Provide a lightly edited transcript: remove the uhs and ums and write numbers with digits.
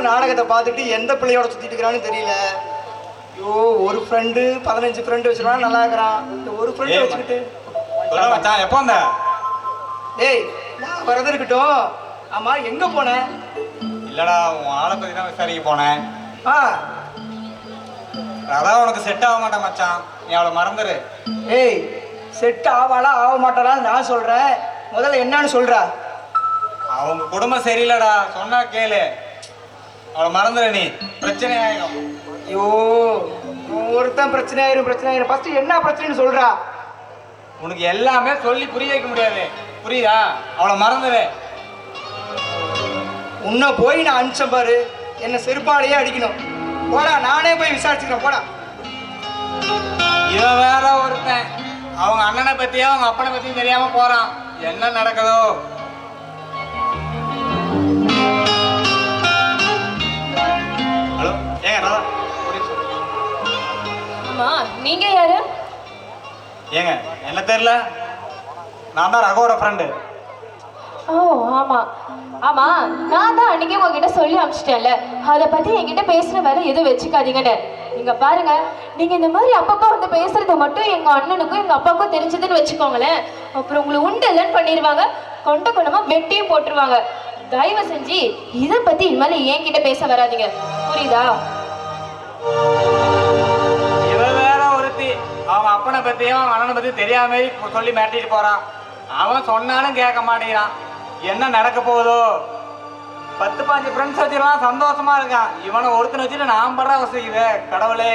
நாடகத்தை பார்த்துட்டு எந்த பிள்ளையோட சுத்திட்டு இருக்கிறான்னு தெரியல. ஐயோ, ஒரு ஃப்ரெண்டு 15 ஃப்ரெண்டு வச்சிருக்கான், நல்லா இருக்கிறான். இந்த ஒரு ஃப்ரெண்டு வச்சுக்கிட்டு எப்போ வந்த? ஏய், நான் வரது இருக்கட்டும். ஆமா, எங்க போன? இல்லடா, உன் ஆளை பத்தி தான் விசாரிக்க போனேன். ஆ, அதான் உனக்கு செட் ஆக மாட்டேன் மச்சான், நீ அவளை மறந்துரு. ஏய், செட் ஆவாளா ஆக மாட்டாளான்னு நான் சொல்றேன். முதல்ல என்னன்னு சொல்றா? அவங்க குடும்பம் சரியில்லடா, சொன்னா கேளு. அவளை மறந்துரு, நீ பிரச்சனை ஆயிடும். ஐயோ, ஒருத்தன் பிரச்சனை ஆயிரும். ஃபர்ஸ்ட் என்ன பிரச்சனைன்னு சொல்றா? உனக்கு எல்லாமே சொல்லி புரிய வைக்க முடியாது, புரியுதா? அவளை மறந்துரு. உன்னை போய் நான் அனுப்பிச்சேன் பாரு, என்ன செருப்பாலேயே அடிக்கணும். போடா, நானே போய் விசாரிச்சுக்கிறேன், போடா. இவன் வேற ஒருத்தன், அவங்க அண்ணனை பத்தியும் அவங்க அப்பனை பத்தியும் தெரியாம போறான். என்ன நடக்குதோ? ஹலோ, ஏங்க ராதா, அம்மா, நீங்க யாரு? ஏங்க என்ன தெரியல, நான் தான் ரகோட ஃப்ரெண்டு. ஓ ஆமா ஆமா, நான் தான் அன்னைக்கே உங்ககிட்ட சொல்லி அனுப்பிச்சிட்டேன்ல, அதை பத்தி என்கிட்ட பேசுற வேலை எதுவும் வச்சுக்காதீங்கன்னு. நீங்க பாருங்க, நீங்க இந்த மாதிரி அப்பப்பா வந்து பேசுறது மட்டும் எங்க அண்ணனுக்கும் எங்க அப்பாவுக்கும் தெரிஞ்சதுன்னு வச்சுக்கோங்களேன், அப்புறம் உங்களை உண்டு இல்லைன்னு பண்ணிடுவாங்க, கொண்ட கொண்டமா வெட்டியும் போட்டுருவாங்க. தயவு செஞ்சு இதை பத்தி இனிமேல என்கிட்ட பேச வராதீங்க, புரியுதா? இவ வேற ஒருத்தி, அவங்க அப்பனை பத்தியும் அவங்க அண்ணனை பத்தியும் தெரியாம சொல்லி மிரட்டிட்டு போறான். அவன் சொன்னாலும் கேட்க மாட்டேங்கிறான். என்ன நடக்க போகுதோ? 10-15 ஃப்ரெண்ட்ஸ் வச்சுக்கலாம், சந்தோஷமா இருக்கான். இவனை ஒருத்தனை வச்சுட்டு நான் படுற அவசியம். கடவுளே.